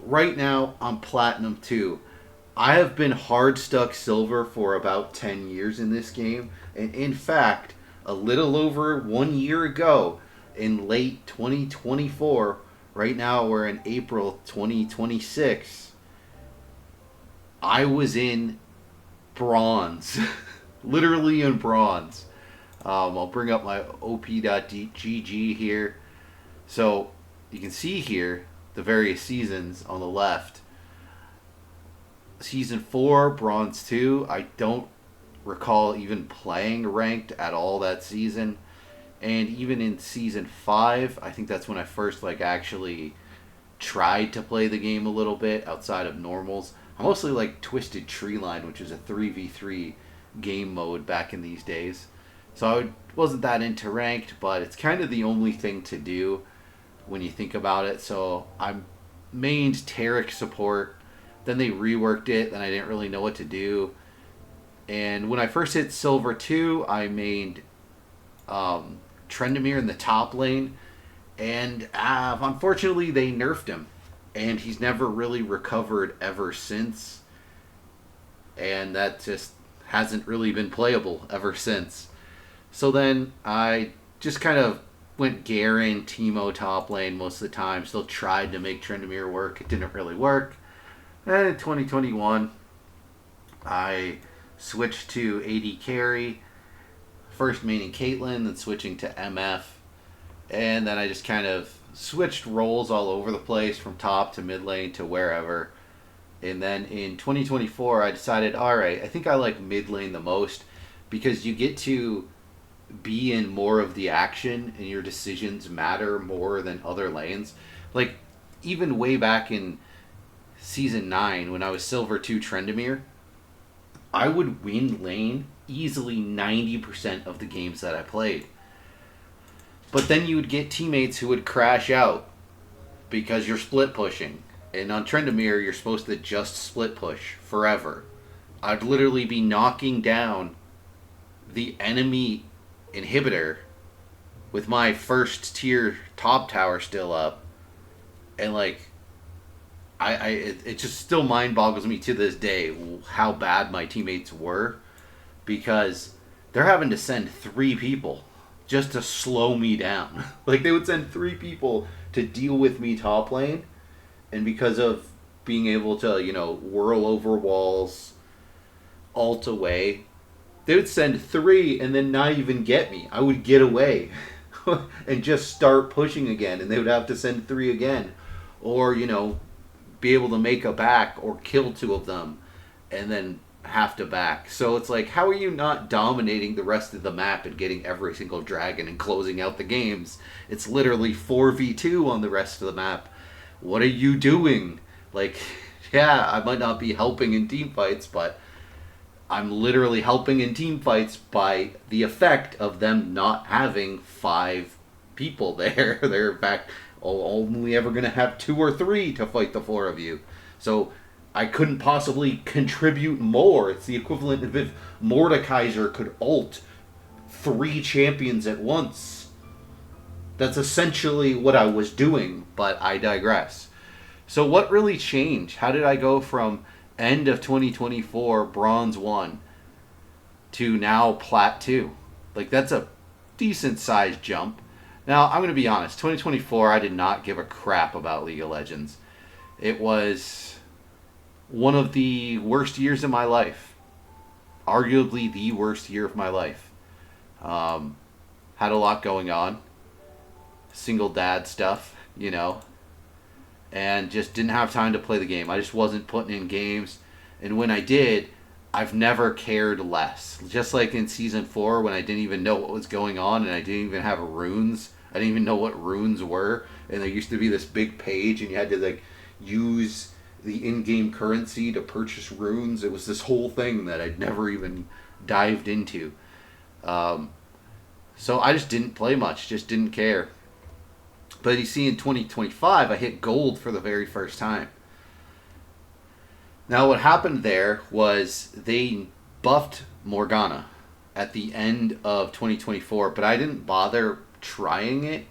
right now I'm Platinum 2. I have been Hardstuck Silver for about 10 years in this game. And in fact, a little over 1 year ago, in late 2024, right now we're in April 2026, I was in bronze. Literally in bronze. I'll bring up my op.gg here. So you can see here the various seasons on the left. Season 4, Bronze 2. I don't recall even playing ranked at all that season. And even in Season 5, I think that's when I first actually tried to play the game a little bit outside of normals. I mostly like Twisted Treeline, which is a 3v3 game mode back in these days. So wasn't that into ranked, but it's kind of the only thing to do when you think about it. So I mained Tarek support. Then they reworked it. Then I didn't really know what to do. And when I first hit Silver 2, I mained Trendemir in the top lane. And unfortunately, they nerfed him. And he's never really recovered ever since. And that just hasn't really been playable ever since. So then I just kind of went Garen, Teemo top lane most of the time. Still tried to make Trendemir work. It didn't really work. And in 2021, I switched to AD carry. First maining Caitlyn, then switching to MF. And then I just kind of switched roles all over the place from top to mid lane to wherever. And then in 2024, I decided, all right, I think I like mid lane the most because you get to be in more of the action and your decisions matter more than other lanes. Like, even way back in Season 9, when I was Silver 2 Trendemir, I would win lane easily 90% of the games that I played. But then you would get teammates who would crash out because you're split pushing. And on Trendemir, you're supposed to just split push forever. I'd literally be knocking down the enemy inhibitor with my first tier top tower still up. And it just still mind boggles me to this day how bad my teammates were because they're having to send 3 people just to slow me down. Like, they would send 3 people to deal with me top lane, and because of being able to, whirl over walls, ult away, they would send 3 and then not even get me. I would get away and just start pushing again, and they would have to send 3 again. Or, be able to make a back or kill 2 of them and then have to back. So it's like, how are you not dominating the rest of the map and getting every single dragon and closing out the games? It's literally 4v2 on the rest of the map. What are you doing? Yeah, I might not be helping in team fights, but I'm literally helping in team fights by the effect of them not having 5 people there. They're in fact only ever going to have 2 or 3 to fight the 4 of you. So I couldn't possibly contribute more. It's the equivalent of if Mordekaiser could ult 3 champions at once. That's essentially what I was doing, but I digress. So what really changed? How did I go from end of 2024 Bronze 1 to now Plat 2? That's a decent sized jump. Now, I'm going to be honest. 2024, I did not give a crap about League of Legends. It was one of the worst years of my life. Arguably the worst year of my life. Had a lot going on. Single dad stuff, and just didn't have time to play the game. I just wasn't putting in games. And when I did, I've never cared less. Just like in Season 4 when I didn't even know what was going on and I didn't even have runes. I didn't even know what runes were. And there used to be this big page and you had to use the in-game currency to purchase runes. It was this whole thing that I'd never even dived into. So I just didn't play much. Just didn't care. But you see, in 2025, I hit gold for the very first time. Now, what happened there was they buffed Morgana at the end of 2024, but I didn't bother trying it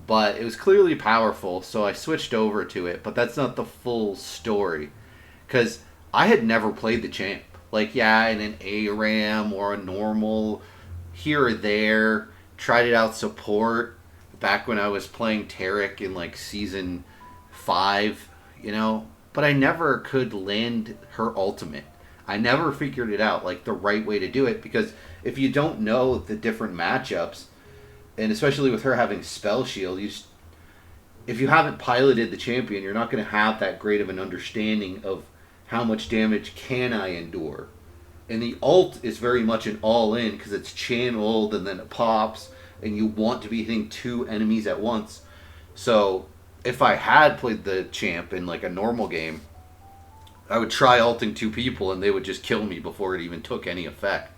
but it was clearly powerful, so I switched over to it. But that's not the full story, because I had never played the champ. Like, yeah, in an ARAM or a normal, here or there, tried it out support back when I was playing Tarek in like season 5, but I never could land her ultimate. I never figured it out, like the right way to do it, because if you don't know the different matchups, and especially with her having spell shield, if you haven't piloted the champion, you're not going to have that great of an understanding of how much damage can I endure. And the ult is very much an all in because it's channeled and then it pops, and you want to be hitting 2 enemies at once. So if I had played the champ in like a normal game, I would try ulting 2 people and they would just kill me before it even took any effect.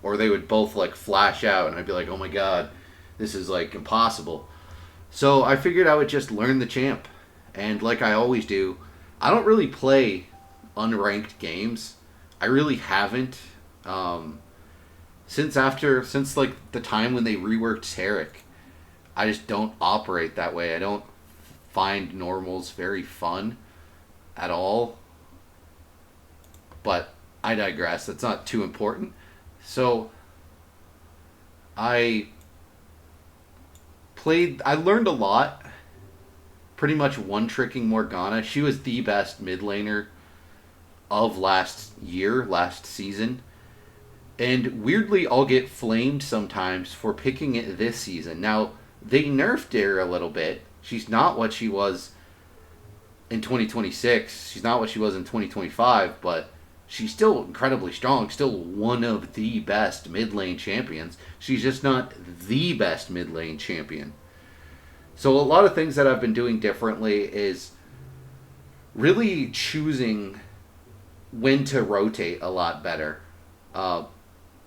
Or they would both like flash out and I'd be like, oh my god, this is like impossible. So I figured I would just learn the champ. And like I always do, I don't really play unranked games. I really haven't. Since like the time when they reworked Tarek, I just don't operate that way. I don't find normals very fun at all. But I digress. That's not too important. So I learned a lot. Pretty much one-tricking Morgana. She was the best mid laner of last season. And weirdly, I'll get flamed sometimes for picking it this season. Now, they nerfed her a little bit. She's not what she was in 2026. She's not what she was in 2025, but she's still incredibly strong. Still one of the best mid lane champions. She's just not the best mid lane champion. So a lot of things that I've been doing differently is really choosing when to rotate a lot better.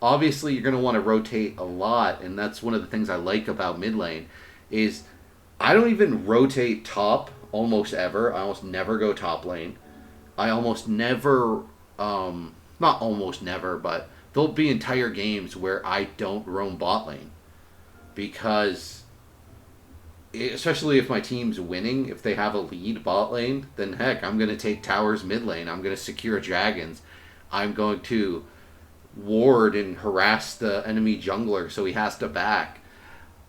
Obviously, you're going to want to rotate a lot, and that's one of the things I like about mid lane is I don't even rotate top almost ever. I almost never go top lane. I almost never, not almost never, but there'll be entire games where I don't roam bot lane because, especially if my team's winning, if they have a lead bot lane, then heck, I'm going to take towers mid lane. I'm going to secure dragons. I'm going to ward and harass the enemy jungler so he has to back.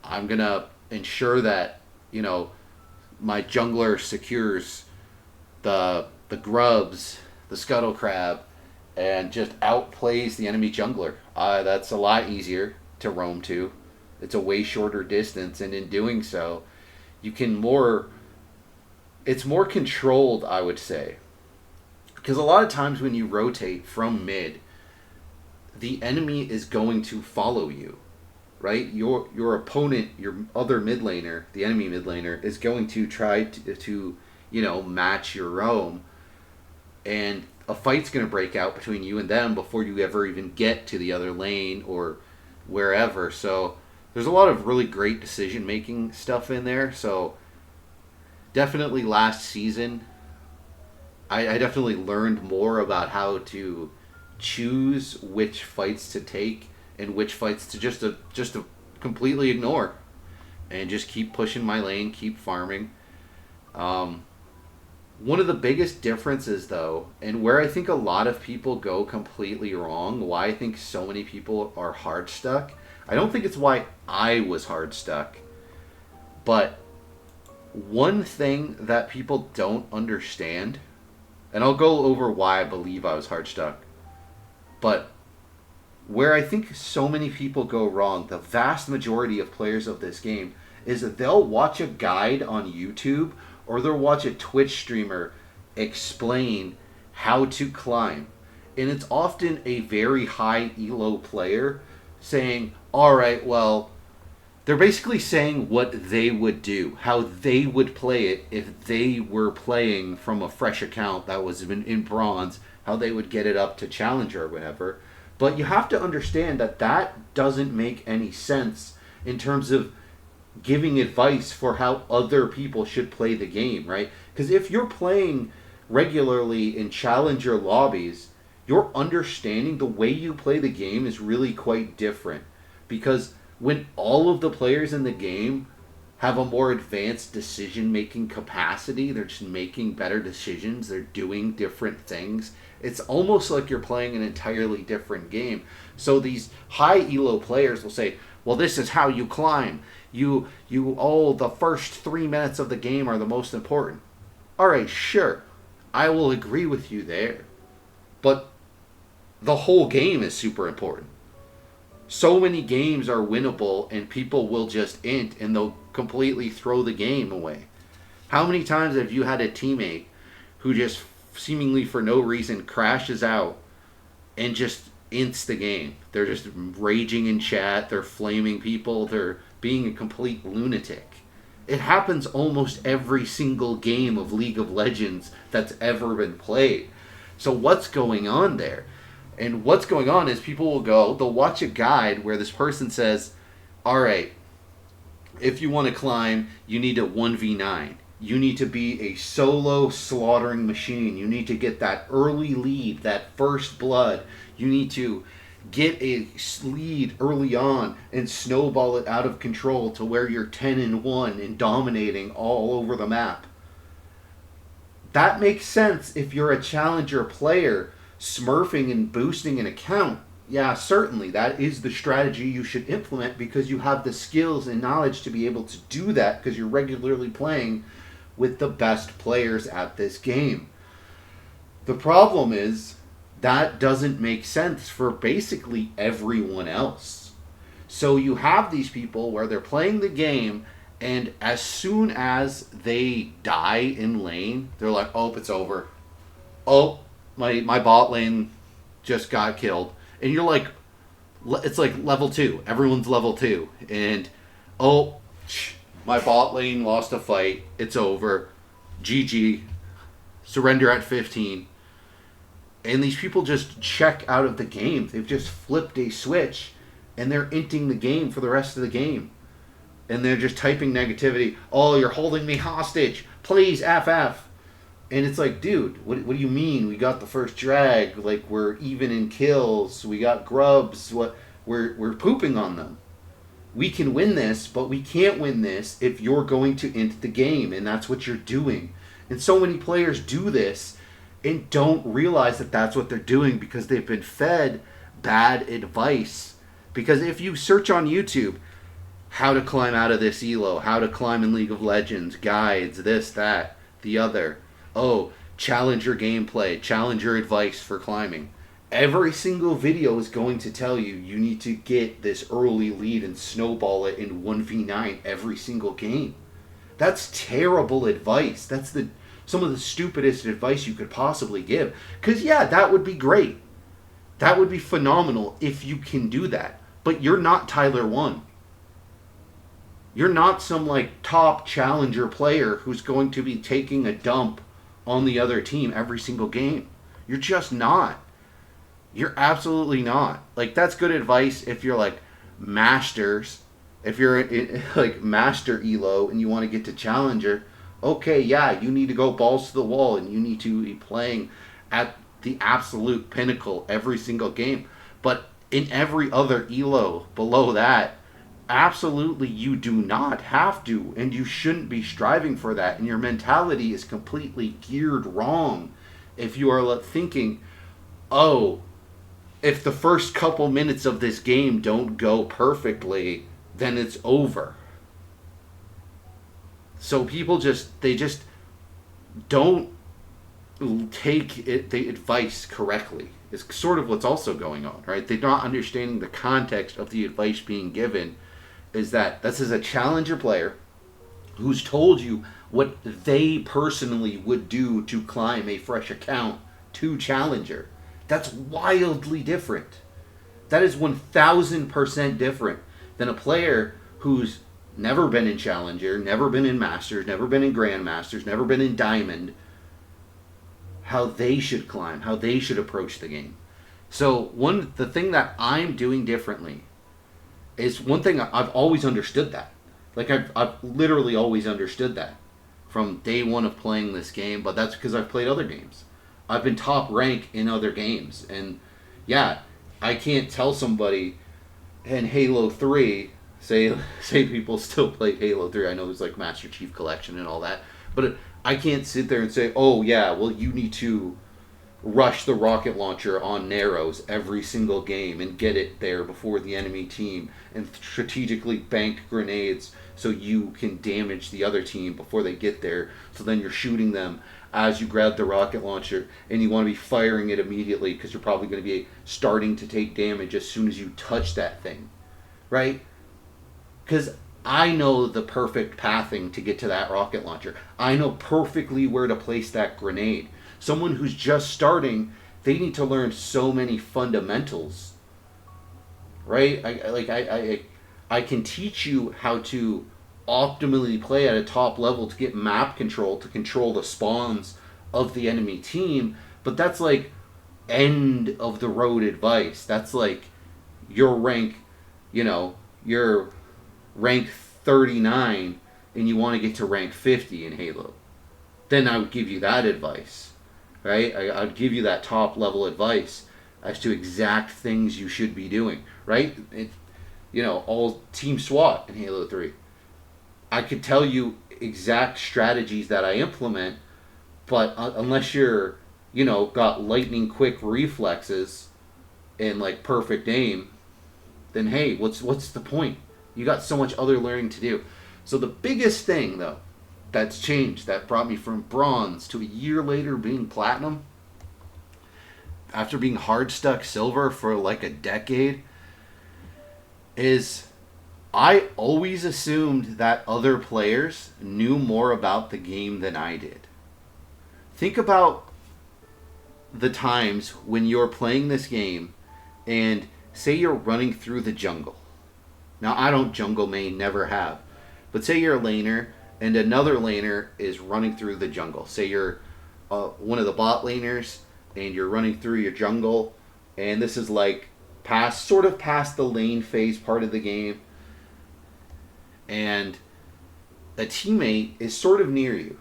I'm going to ensure that, my jungler secures the grubs, the scuttle crab, and just outplays the enemy jungler. That's a lot easier to roam to. It's a way shorter distance, and in doing so, it's more controlled, I would say. Because a lot of times when you rotate from mid, the enemy is going to follow you, right? Your opponent, your other mid laner, the enemy mid laner, is going to try to match your roam, and a fight's going to break out between you and them before you ever even get to the other lane or wherever. So there's a lot of really great decision making stuff in there. So definitely last season, I definitely learned more about how to choose which fights to take and which fights to just to completely ignore and just keep pushing my lane, keep farming. One of the biggest differences, though, and where I think a lot of people go completely wrong, why I think so many people are hard stuck, I don't think it's why I was hard stuck, but one thing that people don't understand, and I'll go over why I believe I was hard stuck, but where I think so many people go wrong, the vast majority of players of this game, is that they'll watch a guide on YouTube or they'll watch a Twitch streamer explain how to climb. And it's often a very high elo player saying, alright, well, they're basically saying what they would do, how they would play it if they were playing from a fresh account that was in bronze, how they would get it up to challenger or whatever. But you have to understand that that doesn't make any sense in terms of giving advice for how other people should play the game, right? Because if you're playing regularly in challenger lobbies, your understanding, the way you play the game is really quite different. Because when all of the players in the game have a more advanced decision making capacity. They're just making better decisions. They're doing different things. It's almost like you're playing an entirely different game. So these high elo players will say, well, this is how you climb. The first 3 minutes of the game are the most important. All right, sure. I will agree with you there. But the whole game is super important. So many games are winnable and people will just int and they'll completely throw the game away. How many times have you had a teammate who just seemingly for no reason crashes out and just ints the game? They're just raging in chat, they're flaming people, they're being a complete lunatic. It happens almost every single game of League of Legends that's ever been played. So what's going on there? And what's going on is people will they'll watch a guide where this person says, all right, if you want to climb, you need a 1v9. You need to be a solo slaughtering machine. You need to get that early lead, that first blood. You need to get a lead early on and snowball it out of control to where you're 10-1 and dominating all over the map. That makes sense if you're a challenger player smurfing and boosting an account. Yeah, certainly that is the strategy you should implement because you have the skills and knowledge to be able to do that because you're regularly playing with the best players at this game. The problem is that doesn't make sense for basically everyone else. So you have these people where they're playing the game and as soon as they die in lane, they're like, oh, it's over. Oh, my bot lane just got killed. And you're like, it's like level 2. Everyone's level 2. And, oh, my bot lane lost a fight. It's over. GG. Surrender at 15. And these people just check out of the game. They've just flipped a switch. And they're inting the game for the rest of the game. And they're just typing negativity. Oh, you're holding me hostage. Please, FF. And it's like, dude, what do you mean? We got the first drag. Like, we're even in kills. We got grubs. We're pooping on them. We can win this, but we can't win this if you're going to int the game. And that's what you're doing. And so many players do this and don't realize that that's what they're doing because they've been fed bad advice. Because if you search on YouTube, how to climb out of this elo, how to climb in League of Legends, guides, this, that, the other. Oh, challenger gameplay, challenger advice for climbing. Every single video is going to tell you you need to get this early lead and snowball it in 1v9 every single game. That's terrible advice. That's some of the stupidest advice you could possibly give. Because, yeah, that would be great. That would be phenomenal if you can do that. But you're not Tyler 1. You're not some, top challenger player who's going to be taking a dump on the other team every single game. You're just not. You're absolutely not. That's good advice if you're, masters. If you're, master elo and you want to get to challenger, okay, yeah, you need to go balls to the wall and you need to be playing at the absolute pinnacle every single game. But in every other elo below that, absolutely you do not have to, and you shouldn't be striving for that, and your mentality is completely geared wrong if you are thinking, oh, if the first couple minutes of this game don't go perfectly, then it's over. So people just don't take the advice correctly. It's sort of what's also going on, right? They're not understanding the context of the advice being given. Is that this is a challenger player who's told you what they personally would do to climb a fresh account to challenger. That's wildly different. That is 1,000% different than a player who's never been in challenger, never been in masters, never been in grandmasters, never been in diamond. How they should climb, how they should approach the game. So the thing that I'm doing differently is one thing I've always understood that. I've literally always understood that from day one of playing this game, but that's because I've played other games. I've been top rank in other games, and yeah, I can't tell somebody in Halo 3, say people still play Halo 3. I know there's like Master Chief Collection and all that, but I can't sit there and say, oh yeah, well you need to rush the rocket launcher on narrows every single game and get it there before the enemy team and strategically bank grenades so you can damage the other team before they get there. So then you're shooting them as you grab the rocket launcher, and you want to be firing it immediately because you're probably going to be starting to take damage as soon as you touch that thing, right? Because I know the perfect pathing to get to that rocket launcher. I know perfectly where to place that grenade. Someone who's just starting, they need to learn so many fundamentals, right? I can teach you how to optimally play at a top level to get map control, to control the spawns of the enemy team, but that's like end of the road advice. That's like your rank, you're rank 39 and you want to get to rank 50 in Halo. Then I would give you that advice, right? I'd give you that top level advice as to exact things you should be doing, right? All team SWAT in Halo 3. I could tell you exact strategies that I implement, but unless you're, got lightning quick reflexes and like perfect aim, then hey, what's the point? You got so much other learning to do. So the biggest thing though that's changed, that brought me from bronze to a year later being platinum, after being Hardstuck silver for like a decade, is I always assumed that other players knew more about the game than I did. Think about the times when you're playing this game and say you're running through the jungle. Now, I don't jungle main, never have. But say you're a laner and another laner is running through the jungle. Say you're one of the bot laners and you're running through your jungle, and this is like sort of past the lane phase part of the game, and a teammate is sort of near you.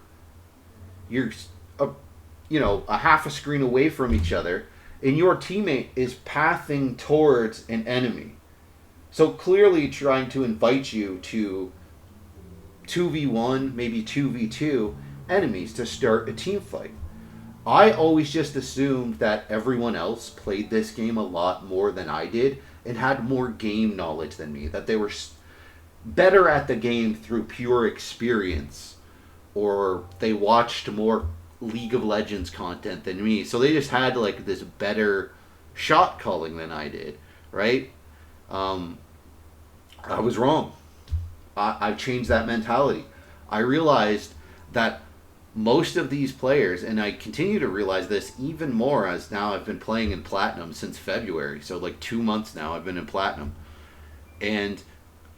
You're a half a screen away from each other, and your teammate is pathing towards an enemy. So clearly trying to invite you to 2v1, maybe 2v2 enemies to start a team fight. I always just assumed that everyone else played this game a lot more than I did and had more game knowledge than me, that they were better at the game through pure experience, or they watched more League of Legends content than me, so they just had like this better shot calling than I did, right? I was wrong. I've changed that mentality. I realized that most of these players, and I continue to realize this even more as now I've been playing in Platinum since February, so like 2 months now I've been in Platinum, and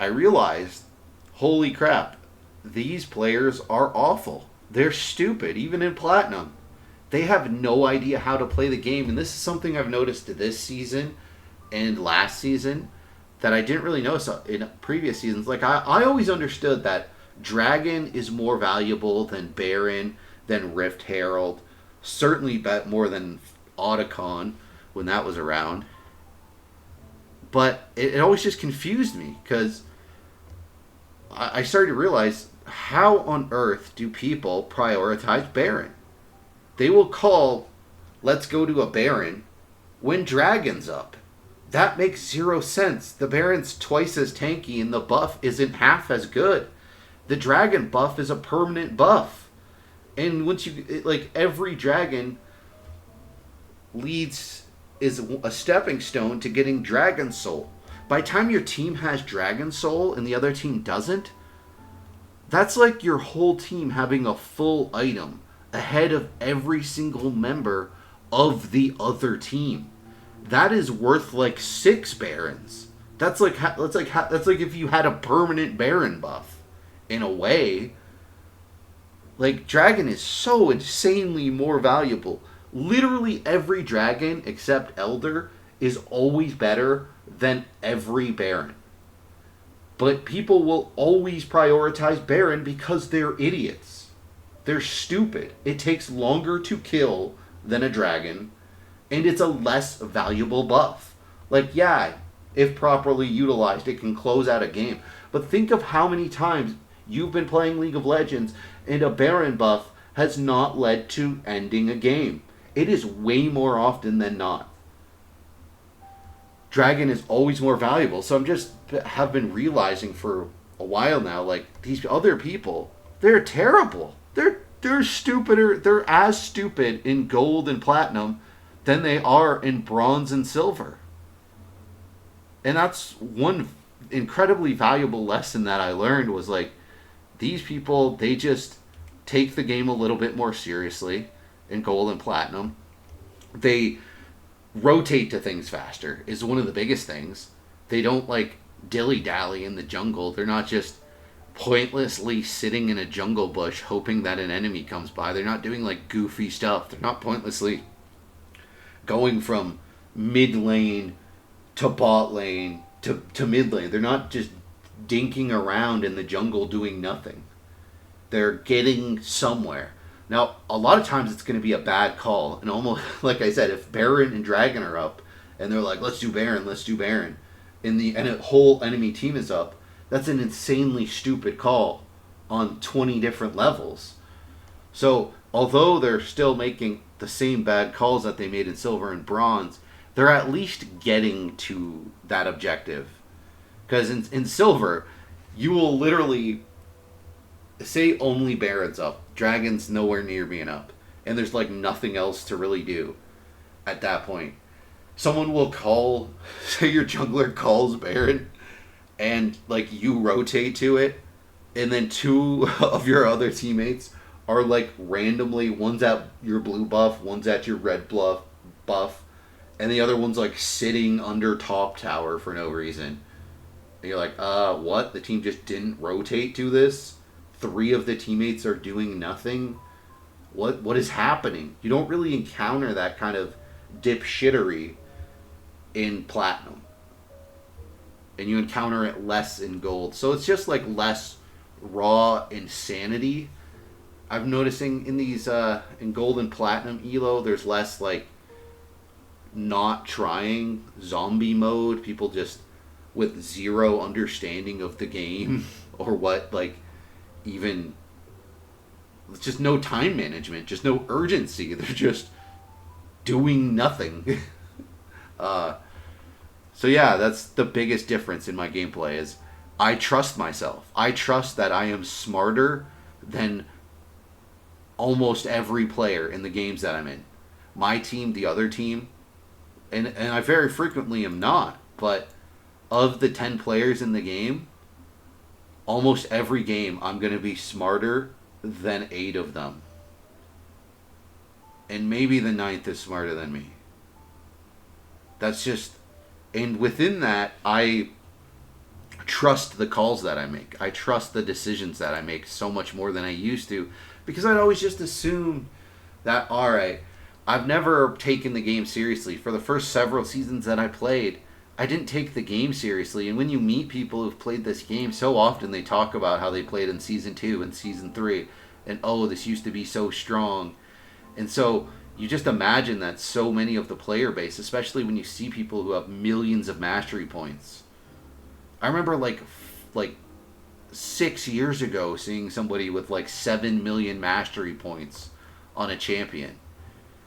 I realized, holy crap, these players are awful. They're stupid, even in Platinum. They have no idea how to play the game, and this is something I've noticed this season and last season that I didn't really notice in previous seasons. Like, I always understood that Dragon is more valuable than Baron, than Rift Herald, certainly more than Otacon when that was around. But it always just confused me, because I started to realize, how on earth do people prioritize Baron? They will call, let's go to a Baron, when Dragon's up. That makes zero sense. The Baron's twice as tanky and the buff isn't half as good. The Dragon buff is a permanent buff. And once every Dragon is a stepping stone to getting Dragon Soul. By the time your team has Dragon Soul and the other team doesn't, that's like your whole team having a full item ahead of every single member of the other team. That is worth like 6 Barons. That's like if you had a permanent Baron buff. In a way, like, Dragon is so insanely more valuable. Literally every Dragon except Elder is always better than every Baron. But people will always prioritize Baron because they're idiots. They're stupid. It takes longer to kill than a Dragon, and it's a less valuable buff. Like, yeah, If properly utilized, it can close out a game. But think of how many times you've been playing League of Legends and a Baron buff has not led to ending a game. It is way more often than not. Dragon is always more valuable. So I'm just have been realizing for a while now, like these other people, they're terrible. They're stupider. They're as stupid in gold and platinum than they are in bronze and silver. And that's one incredibly valuable lesson that I learned was like these people, they just take the game a little bit more seriously in gold and platinum. They rotate to things faster is one of the biggest things. They don't like dilly dally in the jungle. They're not just pointlessly sitting in a jungle bush hoping that an enemy comes by. They're not doing like goofy stuff. They're not pointlessly going from mid lane to bot lane to mid lane. They're not just dinking around in the jungle doing nothing. They're getting somewhere. Now, a lot of times it's going to be a bad call. And almost, like I said, if Baron and Dragon are up, and they're like, let's do Baron, and a whole enemy team is up, that's an insanely stupid call on 20 different levels. So, although they're still making the same bad calls that they made in Silver and Bronze, they're at least getting to that objective. Because in Silver, you will literally say only Baron's up. Dragon's nowhere near being up. And there's like nothing else to really do at that point. Someone will call, say your jungler calls Baron, and like you rotate to it, and then two of your other teammates are like randomly, one's at your blue buff, one's at your red buff, and the other one's like sitting under top tower for no reason. And you're like, what? The team just didn't rotate to this? 3 of the teammates are doing nothing? What is happening? You don't really encounter that kind of dipshittery in Platinum. And you encounter it less in Gold. So it's just like less raw insanity. I'm noticing in these in Gold and Platinum Elo, there's less like not trying zombie mode. People just with zero understanding of the game or what like even just no time management, just no urgency. They're just doing nothing. So yeah, that's the biggest difference in my gameplay is I trust myself. I trust that I am smarter than almost every player in the games that I'm in. My team, the other team, and I very frequently am not, but of the 10 players in the game, almost every game I'm going to be smarter than 8 of them. And maybe the 9th is smarter than me. That's just... And within that, I trust the calls that I make. I trust the decisions that I make so much more than I used to. Because I'd always just assume that, alright, I've never taken the game seriously. For the first several seasons that I played, I didn't take the game seriously. And when you meet people who've played this game, so often they talk about how they played in Season 2 and Season 3. And, oh, this used to be so strong. And so you just imagine that so many of the player base, especially when you see people who have millions of mastery points. I remember like 6 years ago seeing somebody with like 7 million mastery points on a champion.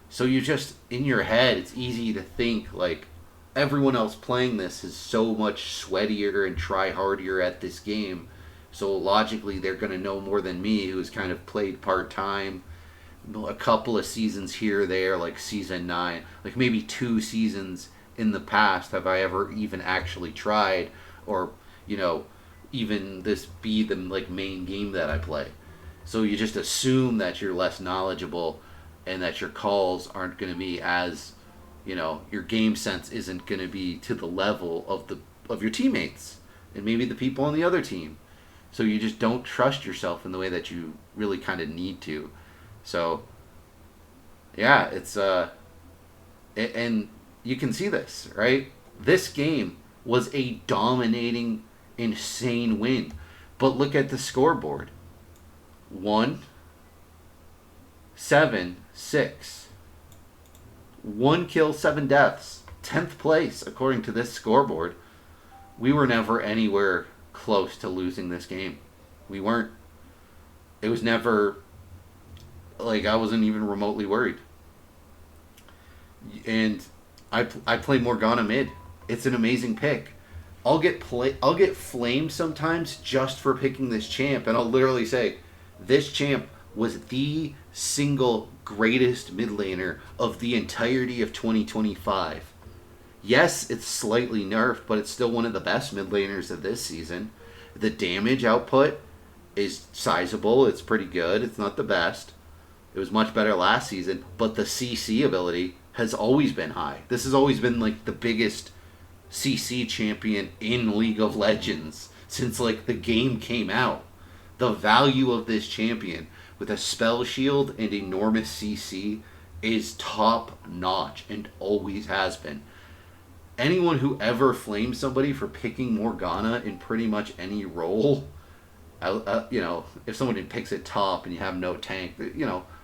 So you just, in your head, it's easy to think like everyone else playing this is so much sweatier and try harder at this game. So logically they're going to know more than me, who's kind of played part-time. A couple of seasons here or there, like Season 9. Like maybe 2 seasons in the past have I ever even actually tried, or, you know, even this be the like main game that I play. So you just assume that you're less knowledgeable and that your calls aren't going to be as, you know, your game sense isn't going to be to the level of your teammates and maybe the people on the other team. So you just don't trust yourself in the way that you really kind of need to. So, yeah, it's, and you can see this, right? This game was a dominating, insane win. But look at the scoreboard. 1, 7, 6. 1 kill, 7 deaths. 10th place, according to this scoreboard. we were never anywhere close to losing this game. We weren't. It was never like I wasn't even remotely worried. And I play Morgana mid. It's an amazing pick. I'll get flamed sometimes just for picking this champ, and I'll literally say, this champ was the single greatest mid laner of the entirety of 2025. Yes, it's slightly nerfed, but it's still one of the best mid laners of this season. The damage output is sizable. It's pretty good. It's not the best. It was much better last season, but the CC ability has always been high. This has always been like the biggest CC champion in League of Legends since like the game came out. The value of this champion with a spell shield and enormous CC is top notch and always has been. Anyone who ever flames somebody for picking Morgana in pretty much any role, if somebody picks it top and you have no tank,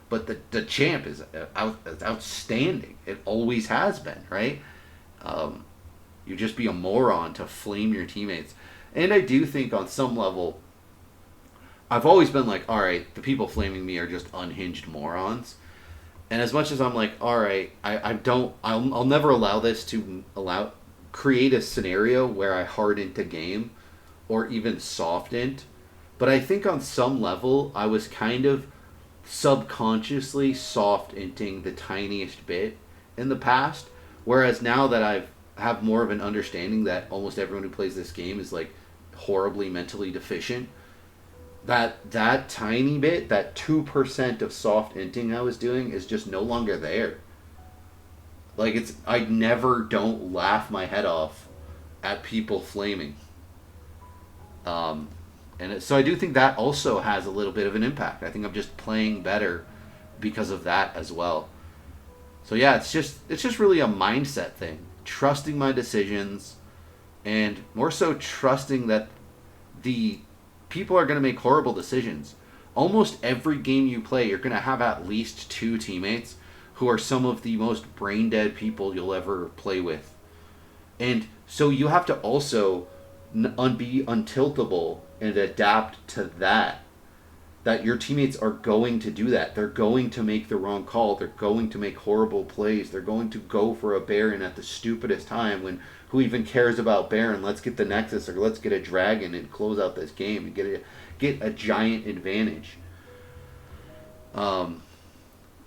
but the champ is outstanding. It always has been, right? You'd just be a moron to flame your teammates. And I do think on some level, I've always been like, all right, the people flaming me are just unhinged morons. And as much as I'm like, all right, I'll never allow this to create a scenario where I hard int a game or even soft int. But I think on some level, I was kind of subconsciously soft inting the tiniest bit in the past. Whereas now that I have more of an understanding that almost everyone who plays this game is like horribly mentally deficient, that tiny bit, that 2% of soft inting I was doing is just no longer there. Like I never don't laugh my head off at people flaming. So I do think that also has a little bit of an impact. I think I'm just playing better because of that as well. So yeah, it's just really a mindset thing. Trusting my decisions, and more so trusting that the people are going to make horrible decisions. Almost every game you play, you're going to have at least two teammates who are some of the most brain dead people you'll ever play with. And so you have to also be untiltable and adapt to that your teammates are going to do that. They're going to make the wrong call. They're going to make horrible plays. They're going to go for a Baron at the stupidest time when who even cares about Baron? Let's get the Nexus or let's get a Dragon and close out this game and get a giant advantage.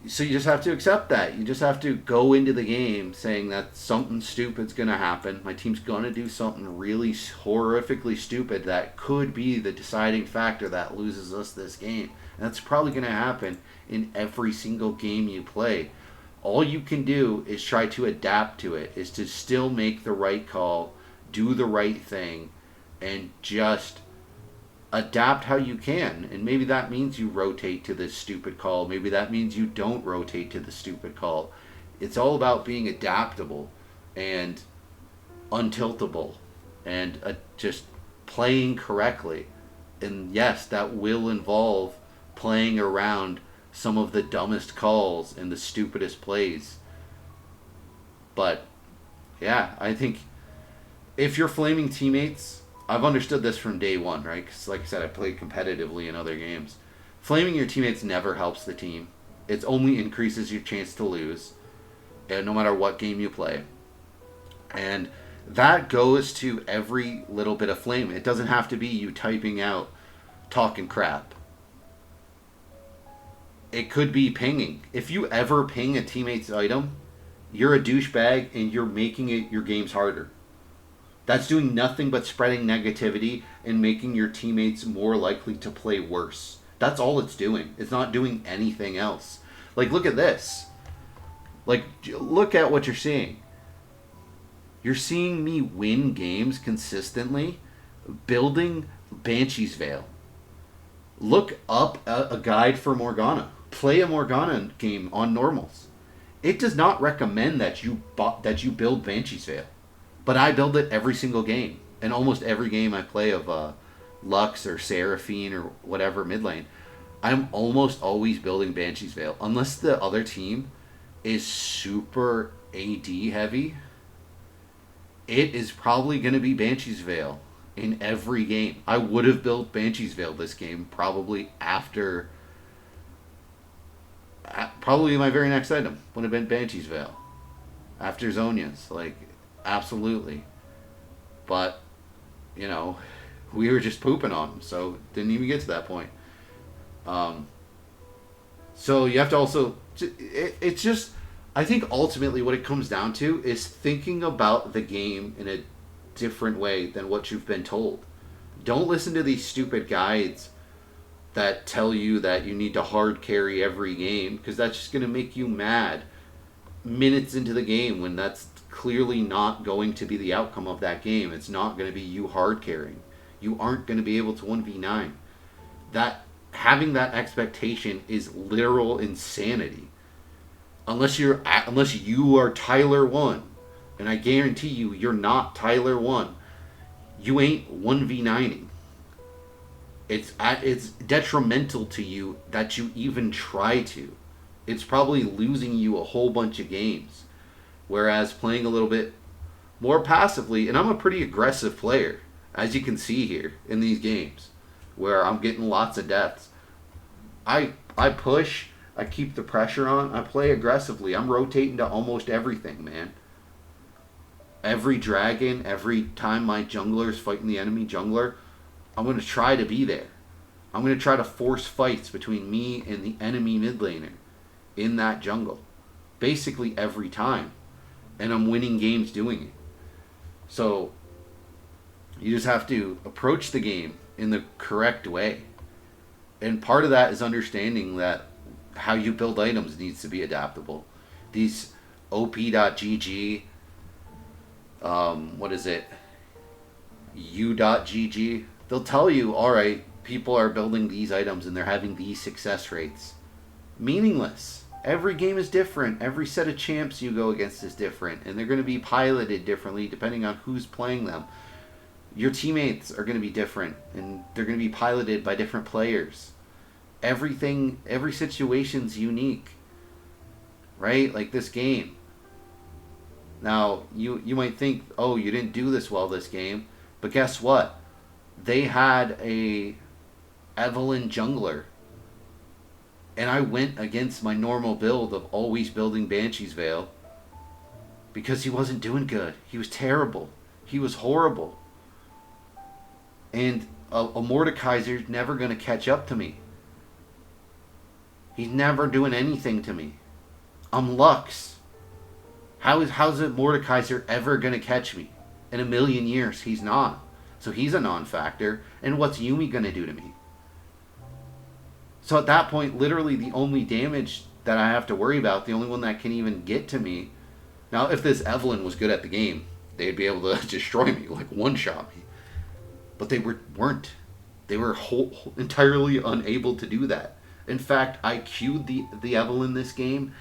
So you just have to accept that. You just have to go into the game saying that something stupid's going to happen. My team's going to do something really horrifically stupid that could be the deciding factor that loses us this game. And that's probably going to happen in every single game you play. All you can do is try to adapt to it, is to still make the right call, do the right thing, and just adapt how you can. And maybe that means you rotate to this stupid call. Maybe that means you don't rotate to the stupid call. It's all about being adaptable and untiltable and just playing correctly. And yes, that will involve playing around some of the dumbest calls and the stupidest plays. But yeah, I think if you're flaming teammates, I've understood this from day one, right? Because like I said, I played competitively in other games. Flaming your teammates never helps the team. It only increases your chance to lose, and no matter what game you play. And that goes to every little bit of flame. It doesn't have to be you typing out talking crap. It could be pinging. If you ever ping a teammate's item, you're a douchebag and you're making it your games harder. That's doing nothing but spreading negativity and making your teammates more likely to play worse. That's all it's doing. It's not doing anything else. Like, look at this. Like, look at what you're seeing. You're seeing me win games consistently building Banshee's Veil. Look up a guide for Morgana. Play a Morgana game on normals. It does not recommend that you build Banshee's Veil. But I build it every single game. And almost every game I play of Lux or Seraphine or whatever mid lane, I'm almost always building Banshee's Veil. Unless the other team is super AD heavy, it is probably going to be Banshee's Veil in every game. I would have built Banshee's Veil this game probably after. Probably my very next item would have been Banshee's Veil after Zonia's. Like, absolutely. But, you know, we were just pooping on them, so didn't even get to that point. So you have to also. It's just. I think ultimately what it comes down to is thinking about the game in a different way than what you've been told. Don't listen to these stupid guides that tell you that you need to hard carry every game, because that's just going to make you mad minutes into the game when that's clearly not going to be the outcome of that game. It's not going to be you hard carrying. You aren't going to be able to 1v9. That having that expectation is literal insanity. Unless you are Tyler 1, and I guarantee you you're not Tyler 1, you ain't 1v9ing. It's detrimental to you that you even try to. It's probably losing you a whole bunch of games. Whereas playing a little bit more passively, and I'm a pretty aggressive player, as you can see here in these games, where I'm getting lots of deaths. I push, I keep the pressure on, I play aggressively. I'm rotating to almost everything, man. Every dragon, every time my jungler is fighting the enemy jungler, I'm going to try to be there. I'm going to try to force fights between me and the enemy mid laner in that jungle. Basically every time. And I'm winning games doing it. So, you just have to approach the game in the correct way. And part of that is understanding that how you build items needs to be adaptable. These op.gg, what is it? u.gg, they'll tell you, alright, people are building these items and they're having these success rates. Meaningless. Every game is different. Every set of champs you go against is different. And they're going to be piloted differently depending on who's playing them. Your teammates are going to be different. And they're going to be piloted by different players. Every situation's unique. Right? Like this game. Now, you might think, oh, you didn't do this well this game. But guess what? They had a Evelyn jungler. And I went against my normal build of always building Banshee's Veil. Because he wasn't doing good. He was terrible. He was horrible. And a Mordekaiser's never going to catch up to me. He's never doing anything to me. I'm Lux. How's a Mordekaiser ever going to catch me? In a million years, he's not. So he's a non-factor. And what's Yuumi going to do to me? So at that point, literally the only damage that I have to worry about, the only one that can even get to me. Now, if this Evelyn was good at the game, they'd be able to destroy me, like one-shot me. But they weren't. They were entirely unable to do that. In fact, I Q'd the Evelyn this game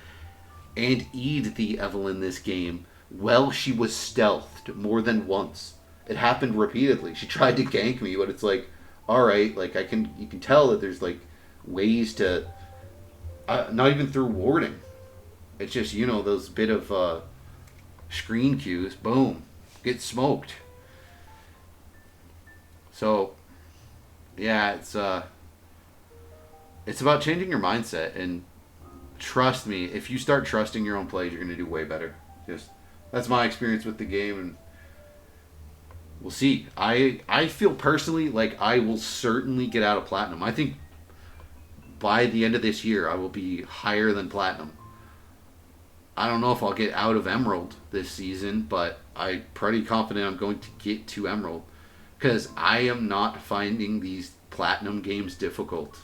and E'd the Evelyn this game while she was stealthed more than once. It happened repeatedly. She tried to gank me, but it's like, alright, like you can tell that there's like ways to, not even through warding. It's just, those bit of screen cues, boom, get smoked. So, yeah, it's about changing your mindset, and trust me, if you start trusting your own plays, you're going to do way better. That's my experience with the game, and we'll see. I feel personally like I will certainly get out of Platinum. I think by the end of this year, I will be higher than Platinum. I don't know if I'll get out of Emerald this season, but I'm pretty confident I'm going to get to Emerald. Because I am not finding these Platinum games difficult.